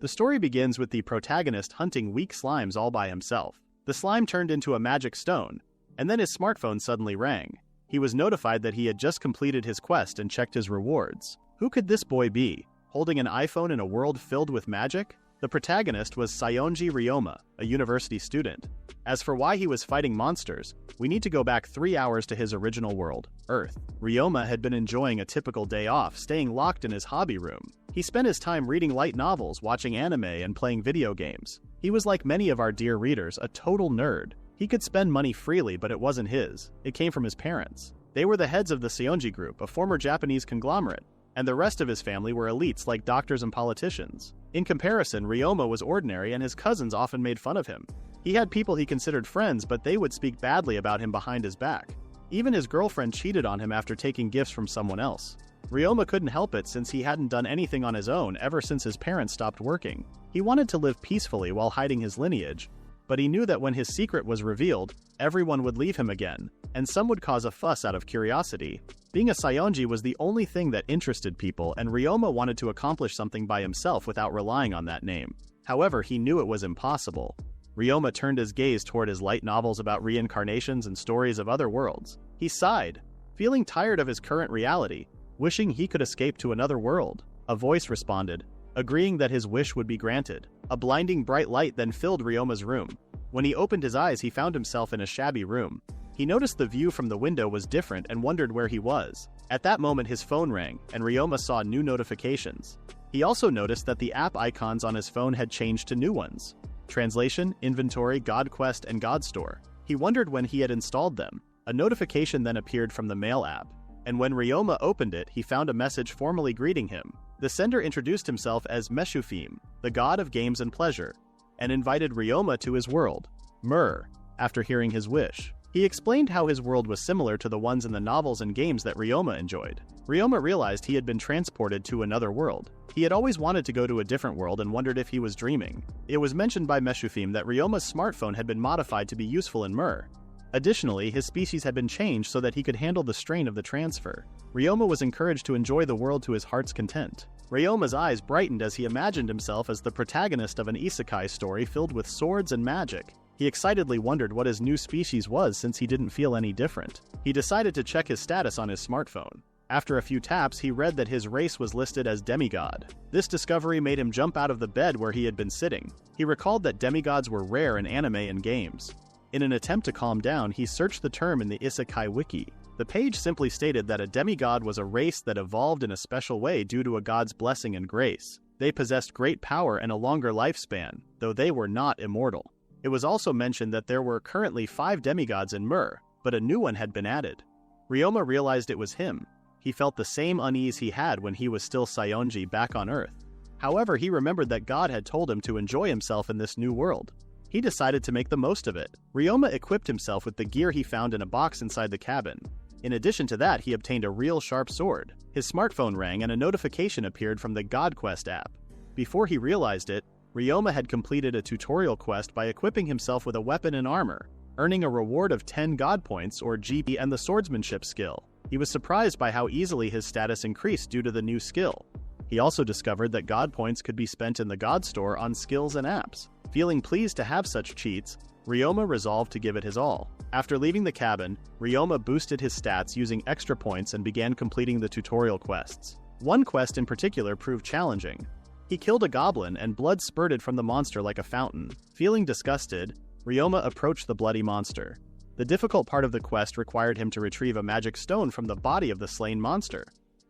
The story begins with the protagonist hunting weak slimes all by himself. The slime turned into a magic stone, and then his smartphone suddenly rang. He was notified that he had just completed his quest and checked his rewards. Who could this boy be, holding an iPhone in a world filled with magic? The protagonist was Sayonji Ryoma, a university student. As for why he was fighting monsters, we need to go back 3 hours to his original world, Earth. Ryoma had been enjoying a typical day off, staying locked in his hobby room. He spent his time reading light novels, watching anime, and playing video games. He was like many of our dear readers, a total nerd. He could spend money freely, but it wasn't his. It came from his parents. They were the heads of the Sayonji Group, a former Japanese conglomerate, and the rest of his family were elites like doctors and politicians. In comparison, Ryoma was ordinary and his cousins often made fun of him. He had people he considered friends, but they would speak badly about him behind his back. Even his girlfriend cheated on him after taking gifts from someone else. Ryoma couldn't help it since he hadn't done anything on his own ever since his parents stopped working. He wanted to live peacefully while hiding his lineage, but he knew that when his secret was revealed, everyone would leave him again, and some would cause a fuss out of curiosity. Being a Sayonji was the only thing that interested people, and Ryoma wanted to accomplish something by himself without relying on that name. However, he knew it was impossible. Ryoma turned his gaze toward his light novels about reincarnations and stories of other worlds. He sighed, feeling tired of his current reality, wishing he could escape to another world. A voice responded, agreeing that his wish would be granted. A blinding bright light then filled Ryoma's room. When he opened his eyes, he found himself in a shabby room. He noticed the view from the window was different and wondered where he was. At that moment, his phone rang, and Ryoma saw new notifications. He also noticed that the app icons on his phone had changed to new ones: Translation, Inventory, God Quest, and God Store. He wondered when he had installed them. A notification then appeared from the Mail app, and when Ryoma opened it, he found a message formally greeting him. The sender introduced himself as Meshufim, the god of games and pleasure, and invited Ryoma to his world, Myrr, after hearing his wish. He explained how his world was similar to the ones in the novels and games that Ryoma enjoyed. Ryoma realized he had been transported to another world. He had always wanted to go to a different world and wondered if he was dreaming. It was mentioned by Meshufim that Ryoma's smartphone had been modified to be useful in Myrr. Additionally, his species had been changed so that he could handle the strain of the transfer. Ryoma was encouraged to enjoy the world to his heart's content. Ryoma's eyes brightened as he imagined himself as the protagonist of an isekai story filled with swords and magic. He excitedly wondered what his new species was since he didn't feel any different. He decided to check his status on his smartphone. After a few taps, he read that his race was listed as demigod. This discovery made him jump out of the bed where he had been sitting. He recalled that demigods were rare in anime and games. In an attempt to calm down, he searched the term in the Isekai wiki. The page simply stated that a demigod was a race that evolved in a special way due to a god's blessing and grace. They possessed great power and a longer lifespan, though they were not immortal. It was also mentioned that there were currently 5 demigods in Myrr, but a new one had been added. Ryoma realized it was him. He felt the same unease he had when he was still Sayonji back on Earth. However, he remembered that God had told him to enjoy himself in this new world. He decided to make the most of it. Ryoma equipped himself with the gear he found in a box inside the cabin. In addition to that, he obtained a real sharp sword. His smartphone rang and a notification appeared from the God Quest app. Before he realized it, Ryoma had completed a tutorial quest by equipping himself with a weapon and armor, earning a reward of 10 God points or GP and the swordsmanship skill. He was surprised by how easily his status increased due to the new skill. He also discovered that God points could be spent in the God Store on skills and apps. Feeling pleased to have such cheats, Ryoma resolved to give it his all. After leaving the cabin, Ryoma boosted his stats using extra points and began completing the tutorial quests. One quest in particular proved challenging. He killed a goblin and blood spurted from the monster like a fountain. Feeling disgusted, Ryoma approached the bloody monster. The difficult part of the quest required him to retrieve a magic stone from the body of the slain monster.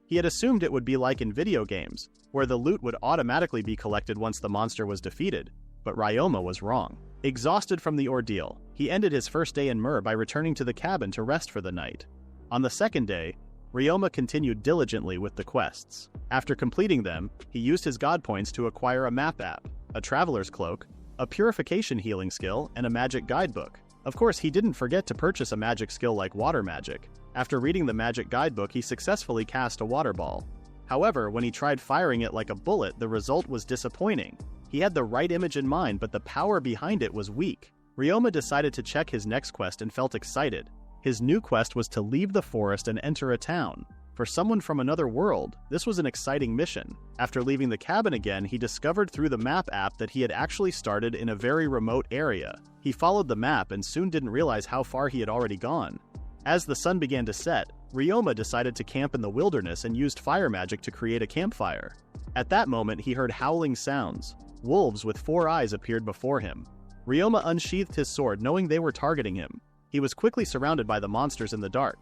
He had assumed it would be like in video games, where the loot would automatically be collected once the monster was defeated, but Ryoma was wrong. Exhausted from the ordeal, he ended his first day in Myrr by returning to the cabin to rest for the night. On the second day, Ryoma continued diligently with the quests. After completing them, he used his God points to acquire a map app, a traveler's cloak, a purification healing skill, and a magic guidebook. Of course, he didn't forget to purchase a magic skill like water magic. After reading the magic guidebook, he successfully cast a water ball. However, when he tried firing it like a bullet, the result was disappointing. He had the right image in mind, but the power behind it was weak. Ryoma decided to check his next quest and felt excited. His new quest was to leave the forest and enter a town. For someone from another world, this was an exciting mission. After leaving the cabin again, he discovered through the map app that he had actually started in a very remote area. He followed the map and soon didn't realize how far he had already gone. As the sun began to set, Ryoma decided to camp in the wilderness and used fire magic to create a campfire. At that moment, he heard howling sounds. Wolves with 4 eyes appeared before him. Ryoma unsheathed his sword knowing they were targeting him. He was quickly surrounded by the monsters in the dark.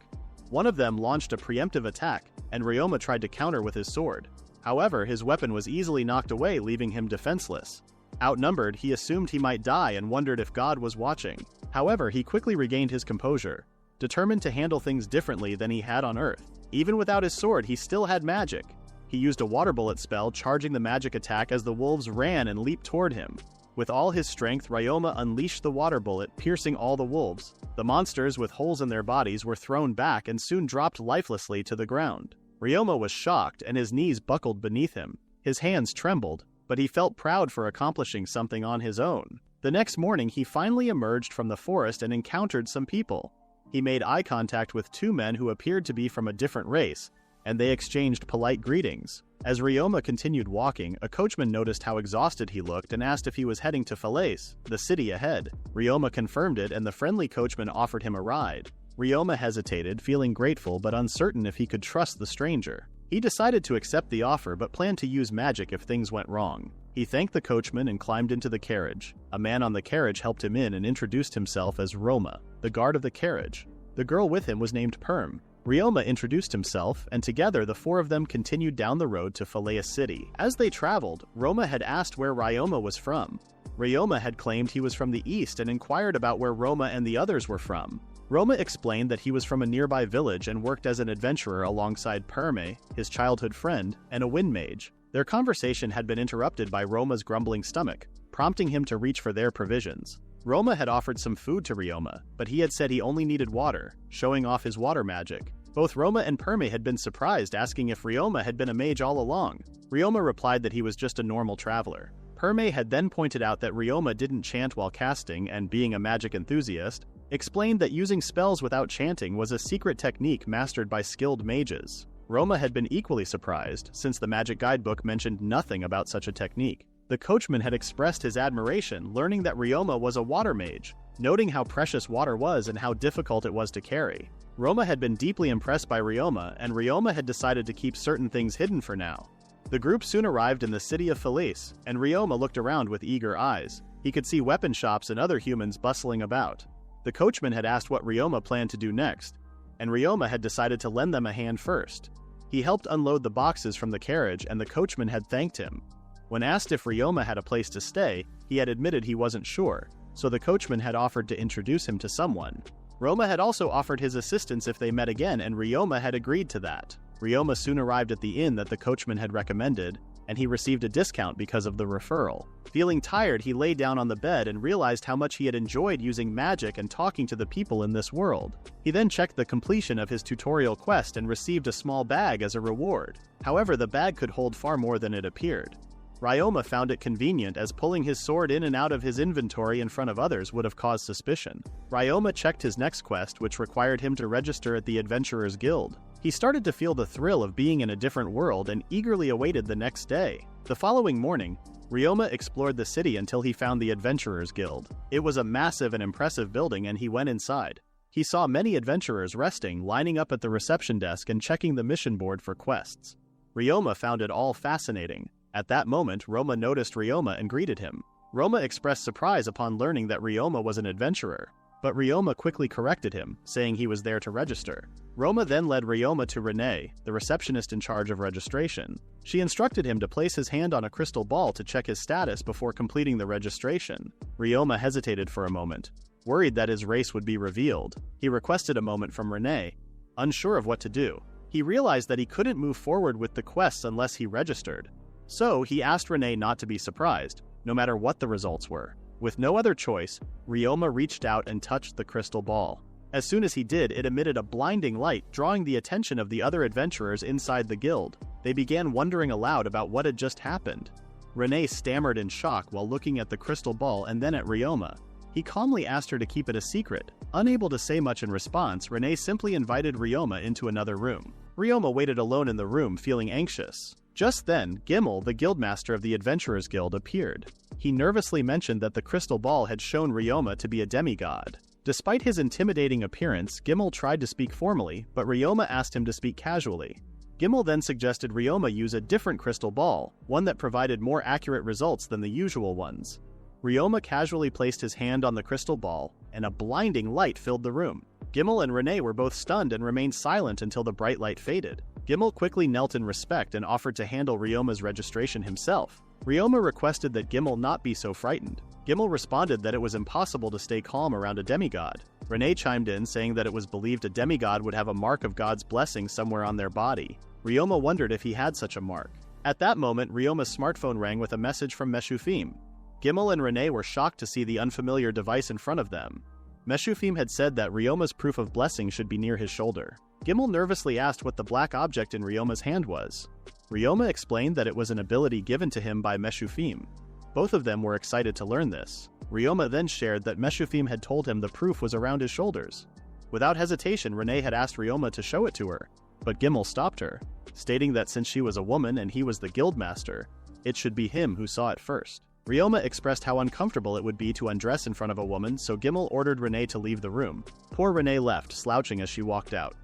One of them launched a preemptive attack, and Ryoma tried to counter with his sword. However, his weapon was easily knocked away, leaving him defenseless. Outnumbered, he assumed he might die and wondered if God was watching. However, he quickly regained his composure, determined to handle things differently than he had on Earth. Even without his sword, he still had magic. He used a water bullet spell, charging the magic attack as the wolves ran and leaped toward him. With all his strength, Ryoma unleashed the water bullet, piercing all the wolves. The monsters with holes in their bodies were thrown back and soon dropped lifelessly to the ground. Ryoma was shocked and his knees buckled beneath him. His hands trembled, but he felt proud for accomplishing something on his own. The next morning, he finally emerged from the forest and encountered some people. He made eye contact with 2 men who appeared to be from a different race, and they exchanged polite greetings. As Ryoma continued walking, a coachman noticed how exhausted he looked and asked if he was heading to Falaise, the city ahead. Ryoma confirmed it, and the friendly coachman offered him a ride. Ryoma hesitated, feeling grateful but uncertain if he could trust the stranger. He decided to accept the offer but planned to use magic if things went wrong. He thanked the coachman and climbed into the carriage. A man on the carriage helped him in and introduced himself as Roma, the guard of the carriage. The girl with him was named Perm. Ryoma introduced himself, and together the 4 of them continued down the road to Falaise City. As they traveled, Roma had asked where Ryoma was from. Ryoma had claimed he was from the east and inquired about where Roma and the others were from. Roma explained that he was from a nearby village and worked as an adventurer alongside Perme, his childhood friend, and a wind mage. Their conversation had been interrupted by Roma's grumbling stomach, prompting him to reach for their provisions. Roma had offered some food to Ryoma, but he had said he only needed water, showing off his water magic. Both Roma and Perme had been surprised, asking if Ryoma had been a mage all along. Ryoma replied that he was just a normal traveler. Perme had then pointed out that Ryoma didn't chant while casting and, being a magic enthusiast, explained that using spells without chanting was a secret technique mastered by skilled mages. Roma had been equally surprised, since the magic guidebook mentioned nothing about such a technique. The coachman had expressed his admiration, learning that Ryoma was a water mage, noting how precious water was and how difficult it was to carry. Roma had been deeply impressed by Ryoma, and Ryoma had decided to keep certain things hidden for now. The group soon arrived in the city of Falaise, and Ryoma looked around with eager eyes. He could see weapon shops and other humans bustling about. The coachman had asked what Ryoma planned to do next, and Ryoma had decided to lend them a hand first. He helped unload the boxes from the carriage, and the coachman had thanked him. When asked if Ryoma had a place to stay, he had admitted he wasn't sure, so the coachman had offered to introduce him to someone. Roma had also offered his assistance if they met again, and Ryoma had agreed to that. Ryoma soon arrived at the inn that the coachman had recommended, and he received a discount because of the referral. Feeling tired, he lay down on the bed and realized how much he had enjoyed using magic and talking to the people in this world. He then checked the completion of his tutorial quest and received a small bag as a reward. However, the bag could hold far more than it appeared. Ryoma found it convenient, as pulling his sword in and out of his inventory in front of others would have caused suspicion. Ryoma checked his next quest, which required him to register at the Adventurers Guild. He started to feel the thrill of being in a different world and eagerly awaited the next day. The following morning, Ryoma explored the city until he found the Adventurers Guild. It was a massive and impressive building, and he went inside. He saw many adventurers resting, lining up at the reception desk and checking the mission board for quests. Ryoma found it all fascinating. At that moment, Roma noticed Ryoma and greeted him. Roma expressed surprise upon learning that Ryoma was an adventurer, but Ryoma quickly corrected him, saying he was there to register. Roma then led Ryoma to Renee, the receptionist in charge of registration. She instructed him to place his hand on a crystal ball to check his status before completing the registration. Ryoma hesitated for a moment, worried that his race would be revealed. He requested a moment from Renee, unsure of what to do. He realized that he couldn't move forward with the quests unless he registered. So, he asked Renee not to be surprised, no matter what the results were. With no other choice, Ryoma reached out and touched the crystal ball. As soon as he did, it emitted a blinding light, drawing the attention of the other adventurers inside the guild. They began wondering aloud about what had just happened. Renee stammered in shock while looking at the crystal ball and then at Ryoma. He calmly asked her to keep it a secret. Unable to say much in response, Renee simply invited Ryoma into another room. Ryoma waited alone in the room feeling anxious. Just then, Gimel, the guildmaster of the Adventurers Guild, appeared. He nervously mentioned that the crystal ball had shown Ryoma to be a demigod. Despite his intimidating appearance, Gimel tried to speak formally, but Ryoma asked him to speak casually. Gimel then suggested Ryoma use a different crystal ball, one that provided more accurate results than the usual ones. Ryoma casually placed his hand on the crystal ball, and a blinding light filled the room. Gimel and Renee were both stunned and remained silent until the bright light faded. Gimel quickly knelt in respect and offered to handle Ryoma's registration himself. Ryoma requested that Gimel not be so frightened. Gimel responded that it was impossible to stay calm around a demigod. Renee chimed in, saying that it was believed a demigod would have a mark of God's blessing somewhere on their body. Ryoma wondered if he had such a mark. At that moment, Ryoma's smartphone rang with a message from Meshufim. Gimel and Renee were shocked to see the unfamiliar device in front of them. Meshufim had said that Ryoma's proof of blessing should be near his shoulder. Gimel nervously asked what the black object in Ryoma's hand was. Ryoma explained that it was an ability given to him by Meshufim. Both of them were excited to learn this. Ryoma then shared that Meshufim had told him the proof was around his shoulders. Without hesitation, Renee had asked Ryoma to show it to her, but Gimel stopped her, stating that since she was a woman and he was the guildmaster, it should be him who saw it first. Ryoma expressed how uncomfortable it would be to undress in front of a woman, so Gimel ordered Renee to leave the room. Poor Renee left, slouching as she walked out.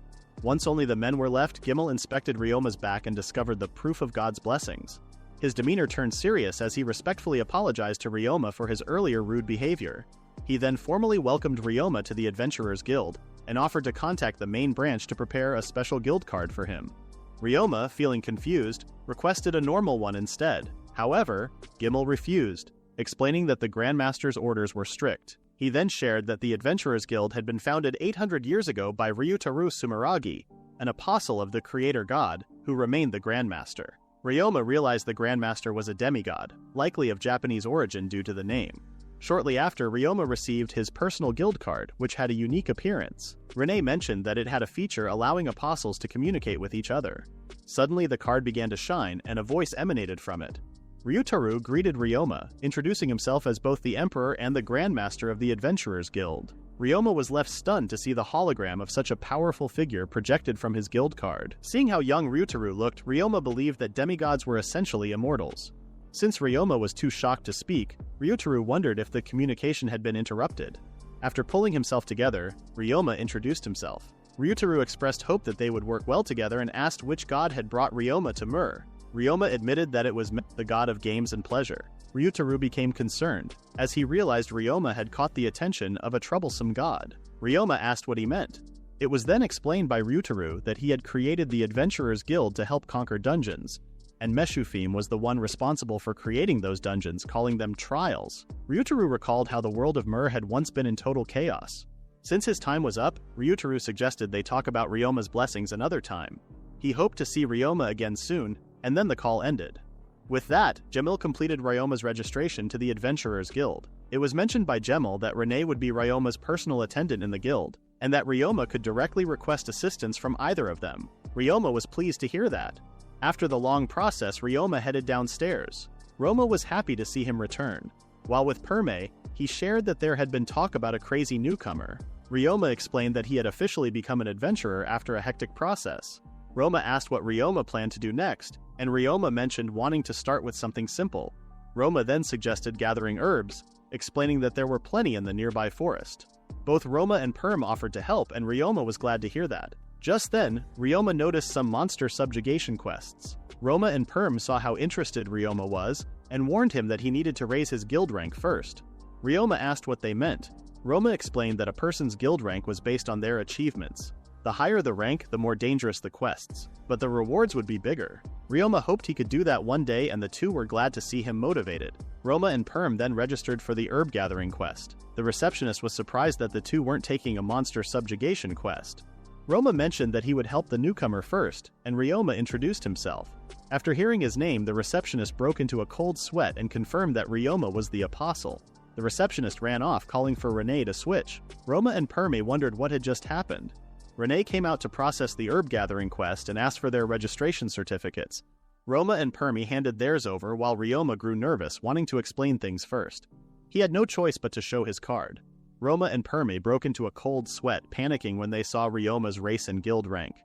Once only the men were left, Gimel inspected Ryoma's back and discovered the proof of God's blessings. His demeanor turned serious as he respectfully apologized to Ryoma for his earlier rude behavior. He then formally welcomed Ryoma to the Adventurers Guild, and offered to contact the main branch to prepare a special guild card for him. Ryoma, feeling confused, requested a normal one instead. However, Gimel refused, explaining that the Grandmaster's orders were strict. He then shared that the Adventurers Guild had been founded 800 years ago by Ryutaru Sumeragi, an apostle of the Creator God, who remained the Grandmaster. Ryoma realized the Grandmaster was a demigod, likely of Japanese origin due to the name. Shortly after, Ryoma received his personal guild card, which had a unique appearance. Renee mentioned that it had a feature allowing apostles to communicate with each other. Suddenly, the card began to shine, and a voice emanated from it. Ryutaru greeted Ryoma, introducing himself as both the Emperor and the Grandmaster of the Adventurers Guild. Ryoma was left stunned to see the hologram of such a powerful figure projected from his guild card. Seeing how young Ryutaru looked, Ryoma believed that demigods were essentially immortals. Since Ryoma was too shocked to speak, Ryutaru wondered if the communication had been interrupted. After pulling himself together, Ryoma introduced himself. Ryutaru expressed hope that they would work well together and asked which god had brought Ryoma to Myrr. Ryoma admitted that it was the god of games and pleasure. Ryutaru became concerned, as he realized Ryoma had caught the attention of a troublesome god. Ryoma asked what he meant. It was then explained by Ryutaru that he had created the Adventurers Guild to help conquer dungeons, and Meshufim was the one responsible for creating those dungeons, calling them trials. Ryutaru recalled how the world of Myrr had once been in total chaos. Since his time was up, Ryutaru suggested they talk about Ryoma's blessings another time. He hoped to see Ryoma again soon, and then the call ended. With that, Gemil completed Ryoma's registration to the Adventurers Guild. It was mentioned by Gemil that Renee would be Ryoma's personal attendant in the guild, and that Ryoma could directly request assistance from either of them. Ryoma was pleased to hear that. After the long process, Ryoma headed downstairs. Roma was happy to see him return. While with Perme, he shared that there had been talk about a crazy newcomer. Ryoma explained that he had officially become an adventurer after a hectic process. Roma asked what Ryoma planned to do next, and Ryoma mentioned wanting to start with something simple. Roma then suggested gathering herbs, explaining that there were plenty in the nearby forest. Both Roma and Perm offered to help, and Ryoma was glad to hear that. Just then, Ryoma noticed some monster subjugation quests. Roma and Perm saw how interested Ryoma was, and warned him that he needed to raise his guild rank first. Ryoma asked what they meant. Roma explained that a person's guild rank was based on their achievements. The higher the rank, the more dangerous the quests, but the rewards would be bigger. Ryoma hoped he could do that one day, and the two were glad to see him motivated. Roma and Perm then registered for the herb gathering quest. The receptionist was surprised that the two weren't taking a monster subjugation quest. Roma mentioned that he would help the newcomer first, and Ryoma introduced himself. After hearing his name, the receptionist broke into a cold sweat and confirmed that Ryoma was the apostle. The receptionist ran off, calling for Renee to switch. Roma and Perme wondered what had just happened. Renee came out to process the herb gathering quest and asked for their registration certificates. Roma and Perme handed theirs over while Ryoma grew nervous, wanting to explain things first. He had no choice but to show his card. Roma and Perme broke into a cold sweat, panicking when they saw Ryoma's race and guild rank.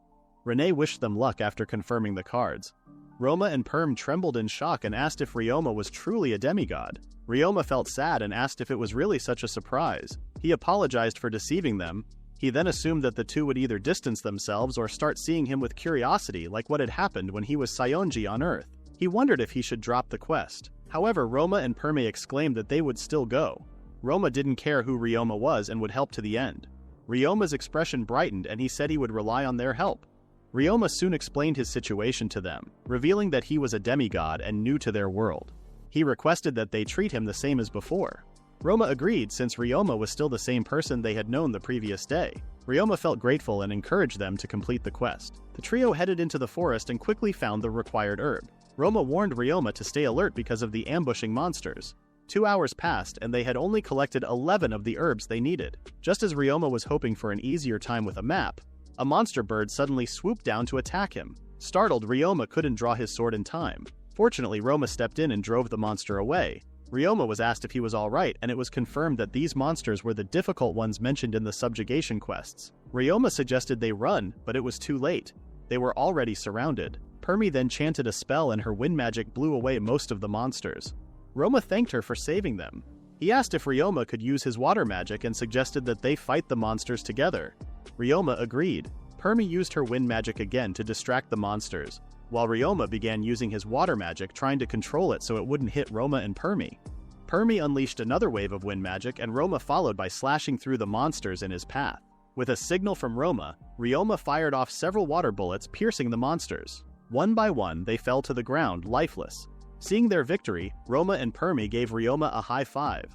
Renee wished them luck after confirming the cards. Roma and Perm trembled in shock and asked if Ryoma was truly a demigod. Ryoma felt sad and asked if it was really such a surprise. He apologized for deceiving them. He then assumed that the two would either distance themselves or start seeing him with curiosity like what had happened when he was Saionji on Earth. He wondered if he should drop the quest. However, Roma and Perme exclaimed that they would still go. Roma didn't care who Ryoma was and would help to the end. Ryoma's expression brightened and he said he would rely on their help. Ryoma soon explained his situation to them, revealing that he was a demigod and new to their world. He requested that they treat him the same as before. Roma agreed since Ryoma was still the same person they had known the previous day. Ryoma felt grateful and encouraged them to complete the quest. The trio headed into the forest and quickly found the required herb. Roma warned Ryoma to stay alert because of the ambushing monsters. 2 hours passed and they had only collected 11 of the herbs they needed. Just as Ryoma was hoping for an easier time with a map, a monster bird suddenly swooped down to attack him. Startled, Ryoma couldn't draw his sword in time. Fortunately, Roma stepped in and drove the monster away. Ryoma was asked if he was alright, and it was confirmed that these monsters were the difficult ones mentioned in the subjugation quests. Ryoma suggested they run, but it was too late. They were already surrounded. Perme then chanted a spell and her wind magic blew away most of the monsters. Roma thanked her for saving them. He asked if Ryoma could use his water magic and suggested that they fight the monsters together. Ryoma agreed. Perme used her wind magic again to distract the monsters, while Ryoma began using his water magic trying to control it so it wouldn't hit Roma and Perme. Perme unleashed another wave of wind magic and Roma followed by slashing through the monsters in his path. With a signal from Roma, Ryoma fired off several water bullets piercing the monsters. One by one, they fell to the ground, lifeless. Seeing their victory, Roma and Perme gave Ryoma a high five.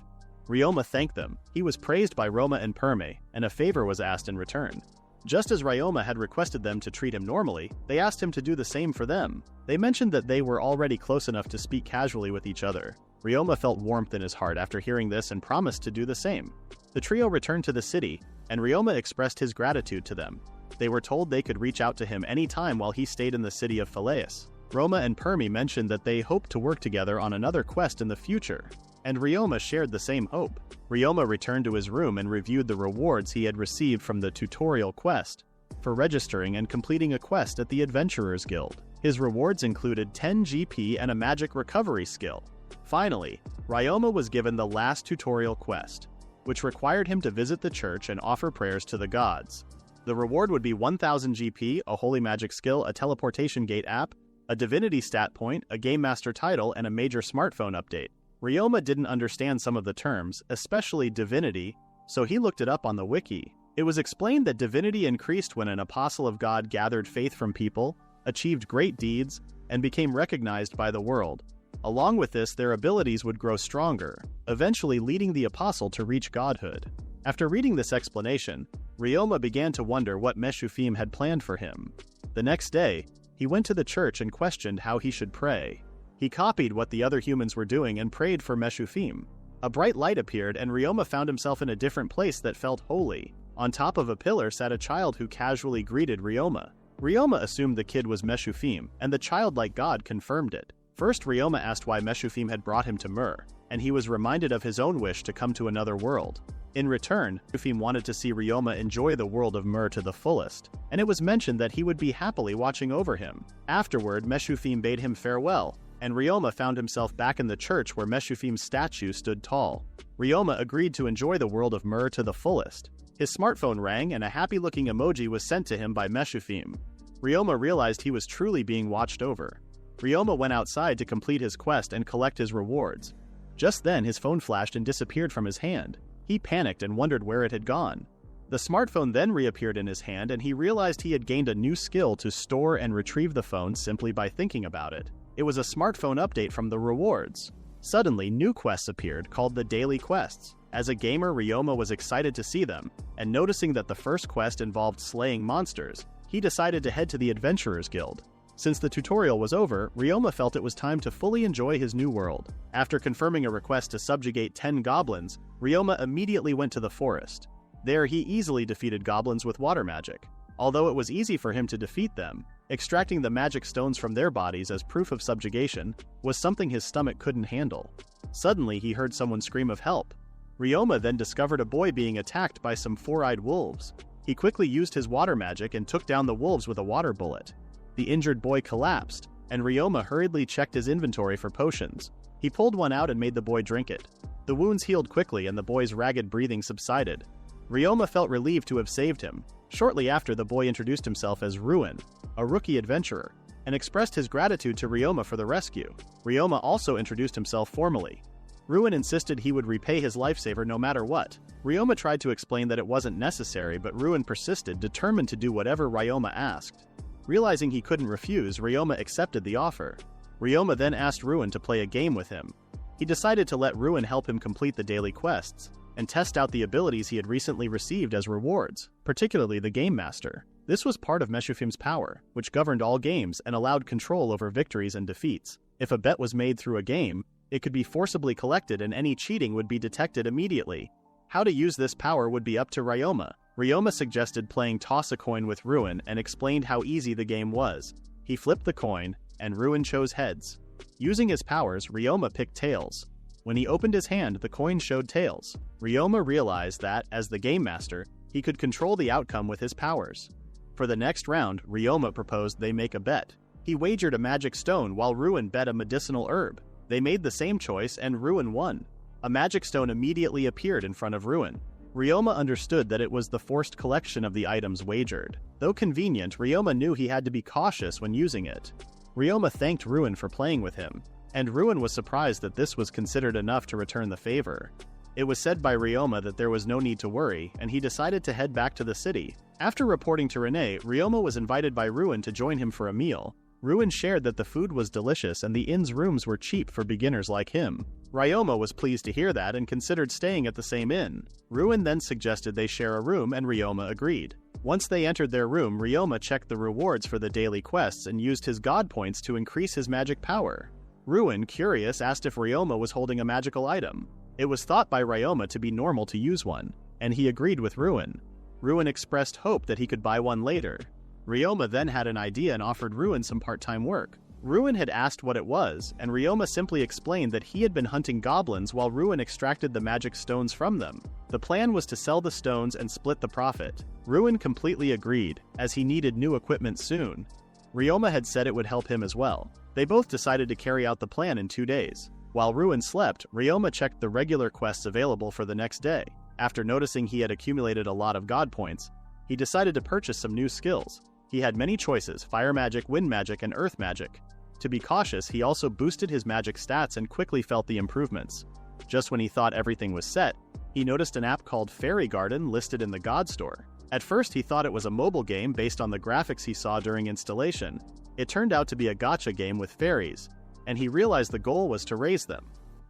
Ryoma thanked them. He was praised by Roma and Perme, and a favor was asked in return. Just as Ryoma had requested them to treat him normally, they asked him to do the same for them. They mentioned that they were already close enough to speak casually with each other. Ryoma felt warmth in his heart after hearing this and promised to do the same. The trio returned to the city, and Ryoma expressed his gratitude to them. They were told they could reach out to him any time while he stayed in the city of Phileas. Roma and Perme mentioned that they hoped to work together on another quest in the future, and Ryoma shared the same hope. Ryoma returned to his room and reviewed the rewards he had received from the tutorial quest for registering and completing a quest at the Adventurers Guild. His rewards included 10 GP and a magic recovery skill. Finally, Ryoma was given the last tutorial quest, which required him to visit the church and offer prayers to the gods. The reward would be 1000 GP, a holy magic skill, a teleportation gate app, a divinity stat point, a game master title, and a major smartphone update. Ryoma didn't understand some of the terms, especially divinity, so he looked it up on the wiki. It was explained that divinity increased when an apostle of God gathered faith from people, achieved great deeds, and became recognized by the world. Along with this, their abilities would grow stronger, eventually leading the apostle to reach godhood. After reading this explanation, Ryoma began to wonder what Meshufim had planned for him. The next day, he went to the church and questioned how he should pray. He copied what the other humans were doing and prayed for Meshufim. A bright light appeared and Ryoma found himself in a different place that felt holy. On top of a pillar sat a child who casually greeted Ryoma. Ryoma assumed the kid was Meshufim, and the childlike god confirmed it. First, Ryoma asked why Meshufim had brought him to Myrr, and he was reminded of his own wish to come to another world. In return, Meshufim wanted to see Ryoma enjoy the world of Myrr to the fullest, and it was mentioned that he would be happily watching over him. Afterward, Meshufim bade him farewell, and Ryoma found himself back in the church where Meshufim's statue stood tall. Ryoma agreed to enjoy the world of Myrr to the fullest. His smartphone rang and a happy-looking emoji was sent to him by Meshufim. Ryoma realized he was truly being watched over. Ryoma went outside to complete his quest and collect his rewards. Just then, his phone flashed and disappeared from his hand. He panicked and wondered where it had gone. The smartphone then reappeared in his hand and he realized he had gained a new skill to store and retrieve the phone simply by thinking about it. It was a smartphone update from the rewards. Suddenly, new quests appeared called the Daily Quests. As a gamer, Ryoma was excited to see them, and noticing that the first quest involved slaying monsters, he decided to head to the Adventurers Guild. Since the tutorial was over, Ryoma felt it was time to fully enjoy his new world. After confirming a request to subjugate 10 goblins, Ryoma immediately went to the forest. There, he easily defeated goblins with water magic. Although it was easy for him to defeat them, extracting the magic stones from their bodies as proof of subjugation was something his stomach couldn't handle. Suddenly, he heard someone scream of help. Ryoma then discovered a boy being attacked by some four-eyed wolves. He quickly used his water magic and took down the wolves with a water bullet. The injured boy collapsed, and Ryoma hurriedly checked his inventory for potions. He pulled one out and made the boy drink it. The wounds healed quickly and the boy's ragged breathing subsided. Ryoma felt relieved to have saved him. Shortly after, the boy introduced himself as Ruin, a rookie adventurer, and expressed his gratitude to Ryoma for the rescue. Ryoma also introduced himself formally. Ruin insisted he would repay his lifesaver no matter what. Ryoma tried to explain that it wasn't necessary, but Ruin persisted, determined to do whatever Ryoma asked. Realizing he couldn't refuse, Ryoma accepted the offer. Ryoma then asked Ruin to play a game with him. He decided to let Ruin help him complete the daily quests, and test out the abilities he had recently received as rewards, particularly the Game Master. This was part of Meshufim's power, which governed all games and allowed control over victories and defeats. If a bet was made through a game, it could be forcibly collected and any cheating would be detected immediately. How to use this power would be up to Ryoma. Ryoma suggested playing Toss a Coin with Ruin and explained how easy the game was. He flipped the coin, and Ruin chose heads. Using his powers, Ryoma picked tails. When he opened his hand, the coin showed tails. Ryoma realized that, as the Game Master, he could control the outcome with his powers. For the next round, Ryoma proposed they make a bet. He wagered a magic stone while Ruin bet a medicinal herb. They made the same choice and Ruin won. A magic stone immediately appeared in front of Ruin. Ryoma understood that it was the forced collection of the items wagered. Though convenient, Ryoma knew he had to be cautious when using it. Ryoma thanked Ruin for playing with him, and Ruin was surprised that this was considered enough to return the favor. It was said by Ryoma that there was no need to worry, and he decided to head back to the city. After reporting to Renee, Ryoma was invited by Ruin to join him for a meal. Ruin shared that the food was delicious and the inn's rooms were cheap for beginners like him. Ryoma was pleased to hear that and considered staying at the same inn. Ruin then suggested they share a room and Ryoma agreed. Once they entered their room, Ryoma checked the rewards for the daily quests and used his god points to increase his magic power. Ruin, curious, asked if Ryoma was holding a magical item. It was thought by Ryoma to be normal to use one, and he agreed with Ruin. Ruin expressed hope that he could buy one later. Ryoma then had an idea and offered Ruin some part-time work. Ruin had asked what it was, and Ryoma simply explained that he had been hunting goblins while Ruin extracted the magic stones from them. The plan was to sell the stones and split the profit. Ruin completely agreed, as he needed new equipment soon. Ryoma had said it would help him as well. They both decided to carry out the plan in 2 days. While Ruin slept, Ryoma checked the regular quests available for the next day. After noticing he had accumulated a lot of god points, he decided to purchase some new skills. He had many choices: fire magic, wind magic, and earth magic. To be cautious, he also boosted his magic stats and quickly felt the improvements. Just when he thought everything was set, he noticed an app called Fairy Garden listed in the God Store. At first, he thought it was a mobile game based on the graphics he saw during installation. It turned out to be a gacha game with fairies, and he realized the goal was to raise them.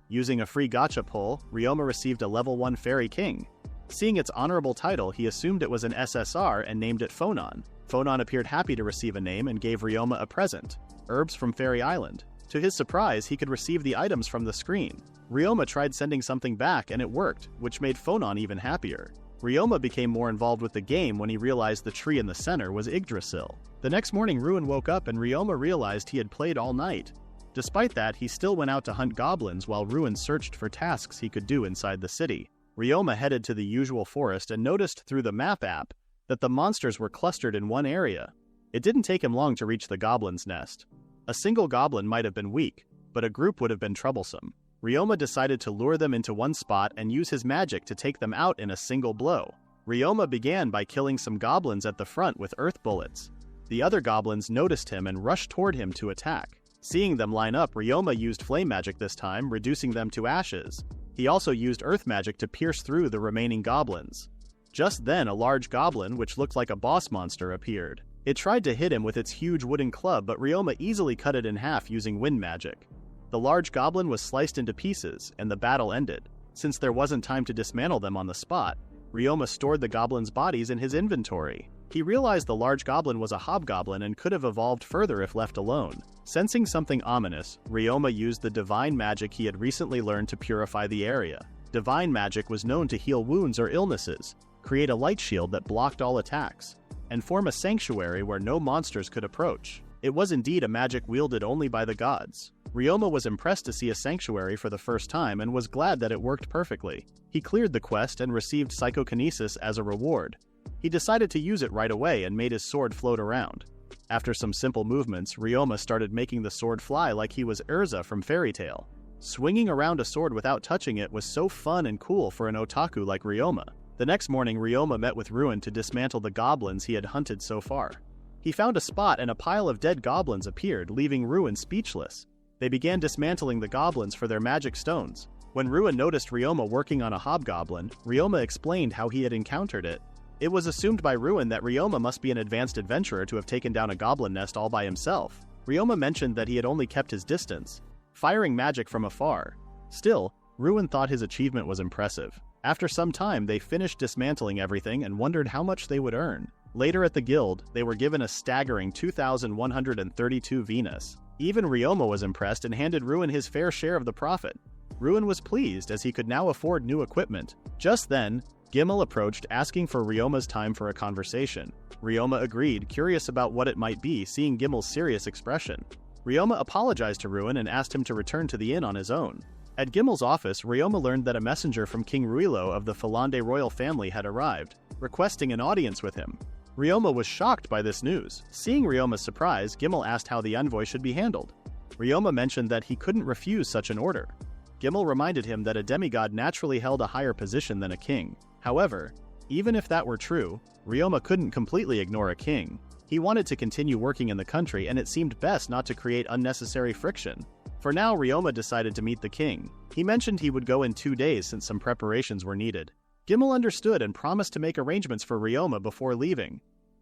Using a free gacha pull, Ryoma received a level 1 Fairy King. Seeing its honorable title, he assumed it was an SSR and named it Phonon. Phonon appeared happy to receive a name and gave Ryoma a present: herbs from Fairy Island. To his surprise, he could receive the items from the screen. Ryoma tried sending something back and it worked, which made Phonon even happier. Ryoma became more involved with the game when he realized the tree in the center was Yggdrasil. The next morning, Ruin woke up and Ryoma realized he had played all night. Despite that, he still went out to hunt goblins while Ruin searched for tasks he could do inside the city. Ryoma headed to the usual forest and noticed through the map app that the monsters were clustered in one area. It didn't take him long to reach the goblin's nest. A single goblin might have been weak, but a group would have been troublesome. Ryoma decided to lure them into one spot and use his magic to take them out in a single blow. Ryoma began by killing some goblins at the front with earth bullets. The other goblins noticed him and rushed toward him to attack. Seeing them line up, Ryoma used flame magic this time, reducing them to ashes. He also used earth magic to pierce through the remaining goblins. Just then, a large goblin, which looked like a boss monster, appeared. It tried to hit him with its huge wooden club, but Ryoma easily cut it in half using wind magic. The large goblin was sliced into pieces, and the battle ended. Since there wasn't time to dismantle them on the spot, Ryoma stored the goblins' bodies in his inventory. He realized the large goblin was a hobgoblin and could have evolved further if left alone. Sensing something ominous, Ryoma used the divine magic he had recently learned to purify the area. Divine magic was known to heal wounds or illnesses, create a light shield that blocked all attacks, and form a sanctuary where no monsters could approach. It was indeed a magic wielded only by the gods. Ryoma was impressed to see a sanctuary for the first time and was glad that it worked perfectly. He cleared the quest and received psychokinesis as a reward. He decided to use it right away and made his sword float around. After some simple movements, Ryoma started making the sword fly like he was Urza from Fairy Tail. Swinging around a sword without touching it was so fun and cool for an otaku like Ryoma. The next morning, Ryoma met with Ruin to dismantle the goblins he had hunted so far. He found a spot and a pile of dead goblins appeared, leaving Ruin speechless. They began dismantling the goblins for their magic stones. When Ruin noticed Ryoma working on a hobgoblin, Ryoma explained how he had encountered it. It was assumed by Ruin that Ryoma must be an advanced adventurer to have taken down a goblin nest all by himself. Ryoma mentioned that he had only kept his distance, firing magic from afar. Still, Ruin thought his achievement was impressive. After some time, they finished dismantling everything and wondered how much they would earn. Later at the guild, they were given a staggering 2,132 Venus. Even Ryoma was impressed and handed Ruin his fair share of the profit. Ruin was pleased as he could now afford new equipment. Just then, Gimel approached asking for Ryoma's time for a conversation. Ryoma agreed, curious about what it might be, seeing Gimel's serious expression. Ryoma apologized to Ruin and asked him to return to the inn on his own. At Gimel's office, Ryoma learned that a messenger from King Ruilo of the Falande royal family had arrived, requesting an audience with him. Ryoma was shocked by this news. Seeing Ryoma's surprise, Gimel asked how the envoy should be handled. Ryoma mentioned that he couldn't refuse such an order. Gimel reminded him that a demigod naturally held a higher position than a king. However, even if that were true, Ryoma couldn't completely ignore a king. He wanted to continue working in the country and it seemed best not to create unnecessary friction. For now, Ryoma decided to meet the king. He mentioned he would go in 2 days since some preparations were needed. Gimel understood and promised to make arrangements for Ryoma before leaving.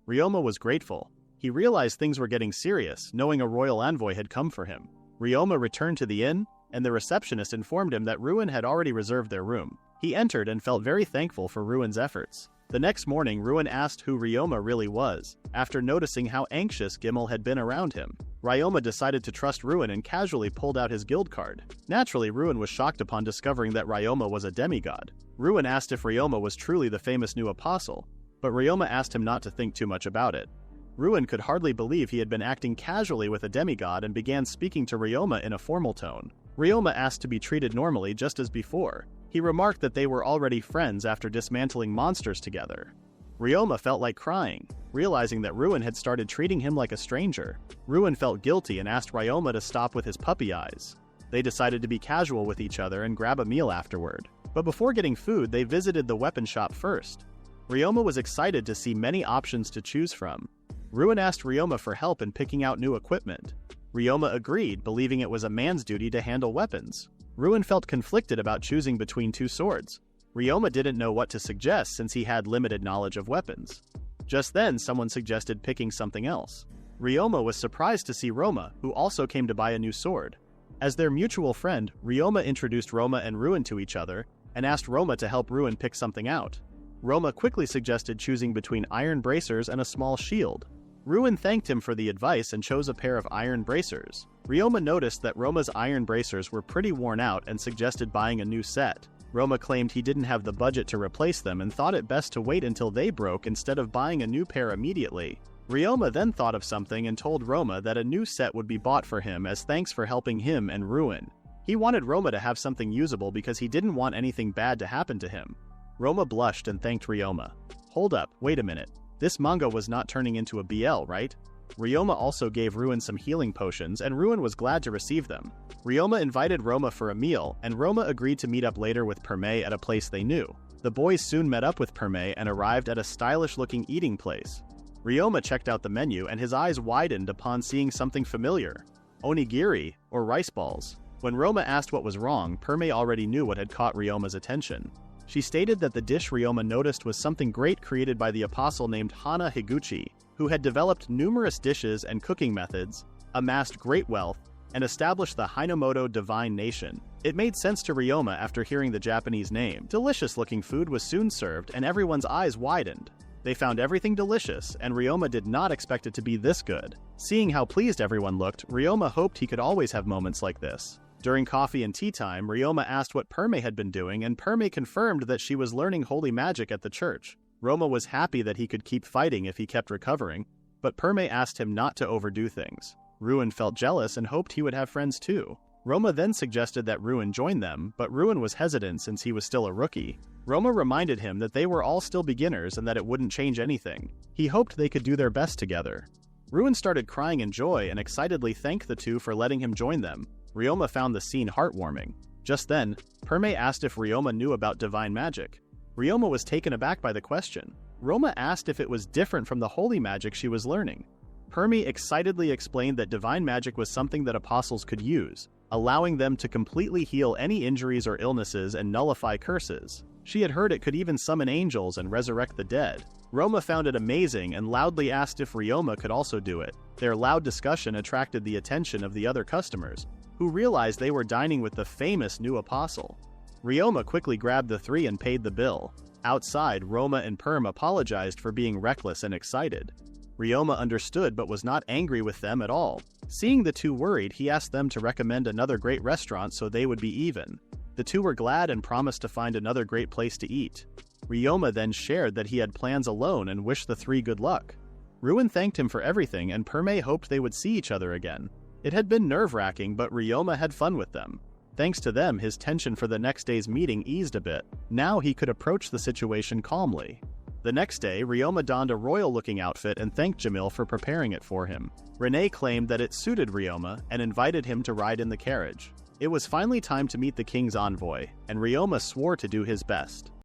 Ryoma was grateful. He realized things were getting serious, knowing a royal envoy had come for him. Ryoma returned to the inn, and the receptionist informed him that Ruin had already reserved their room. He entered and felt very thankful for Ruin's efforts. The next morning, Ruin asked who Ryoma really was, after noticing how anxious Gimel had been around him. Ryoma decided to trust Ruin and casually pulled out his guild card. Naturally, Ruin was shocked upon discovering that Ryoma was a demigod. Ruin asked if Ryoma was truly the famous new apostle, but Ryoma asked him not to think too much about it. Ruin could hardly believe he had been acting casually with a demigod and began speaking to Ryoma in a formal tone. Ryoma asked to be treated normally just as before. He remarked that they were already friends after dismantling monsters together. Ryoma felt like crying, realizing that Ruin had started treating him like a stranger. Ruin felt guilty and asked Ryoma to stop with his puppy eyes. They decided to be casual with each other and grab a meal afterward. But before getting food, they visited the weapon shop first. Ryoma was excited to see many options to choose from. Ruin asked Ryoma for help in picking out new equipment. Ryoma agreed, believing it was a man's duty to handle weapons. Ruin felt conflicted about choosing between 2 swords. Ryoma didn't know what to suggest since he had limited knowledge of weapons. Just then, someone suggested picking something else. Ryoma was surprised to see Roma, who also came to buy a new sword. As their mutual friend, Ryoma introduced Roma and Ruin to each other, and asked Roma to help Ruin pick something out. Roma quickly suggested choosing between iron bracers and a small shield. Ruin thanked him for the advice and chose a pair of iron bracers. Ryoma noticed that Roma's iron bracers were pretty worn out and suggested buying a new set. Roma claimed he didn't have the budget to replace them and thought it best to wait until they broke instead of buying a new pair immediately. Ryoma then thought of something and told Roma that a new set would be bought for him as thanks for helping him and Ruin. He wanted Roma to have something usable because he didn't want anything bad to happen to him. Roma blushed and thanked Ryoma. Hold up, wait a minute. This manga was not turning into a BL, right? Ryoma also gave Ruin some healing potions, and Ruin was glad to receive them. Ryoma invited Roma for a meal, and Roma agreed to meet up later with Perme at a place they knew. The boys soon met up with Perme and arrived at a stylish-looking eating place. Ryoma checked out the menu, and his eyes widened upon seeing something familiar. Onigiri, or rice balls. When Roma asked what was wrong, Perme already knew what had caught Ryoma's attention. She stated that the dish Ryoma noticed was something great created by the apostle named Hana Higuchi, who had developed numerous dishes and cooking methods, amassed great wealth, and established the Hinomoto Divine Nation. It made sense to Ryoma after hearing the Japanese name. Delicious-looking food was soon served, and everyone's eyes widened. They found everything delicious, and Ryoma did not expect it to be this good. Seeing how pleased everyone looked, Ryoma hoped he could always have moments like this. During coffee and tea time, Ryoma asked what Perme had been doing, and Perme confirmed that she was learning holy magic at the church. Roma was happy that he could keep fighting if he kept recovering, but Perme asked him not to overdo things. Ruin felt jealous and hoped he would have friends too. Roma then suggested that Ruin join them, but Ruin was hesitant since he was still a rookie. Roma reminded him that they were all still beginners and that it wouldn't change anything. He hoped they could do their best together. Ruin started crying in joy and excitedly thanked the two for letting him join them. Ryoma found the scene heartwarming. Just then, Perme asked if Ryoma knew about divine magic. Ryoma was taken aback by the question. Roma asked if it was different from the holy magic she was learning. Perme excitedly explained that divine magic was something that apostles could use, allowing them to completely heal any injuries or illnesses and nullify curses. She had heard it could even summon angels and resurrect the dead. Roma found it amazing and loudly asked if Ryoma could also do it. Their loud discussion attracted the attention of the other customers, who realized they were dining with the famous new apostle. Ryoma quickly grabbed the three and paid the bill. Outside, Roma and Perm apologized for being reckless and excited. Ryoma understood but was not angry with them at all. Seeing the two worried, he asked them to recommend another great restaurant so they would be even. The two were glad and promised to find another great place to eat. Ryoma then shared that he had plans alone and wished the three good luck. Ruin thanked him for everything and Perme hoped they would see each other again. It had been nerve-wracking, but Ryoma had fun with them. Thanks to them, his tension for the next day's meeting eased a bit. Now he could approach the situation calmly. The next day, Ryoma donned a royal-looking outfit and thanked Jamil for preparing it for him. Renee claimed that it suited Ryoma and invited him to ride in the carriage. It was finally time to meet the king's envoy, and Ryoma swore to do his best.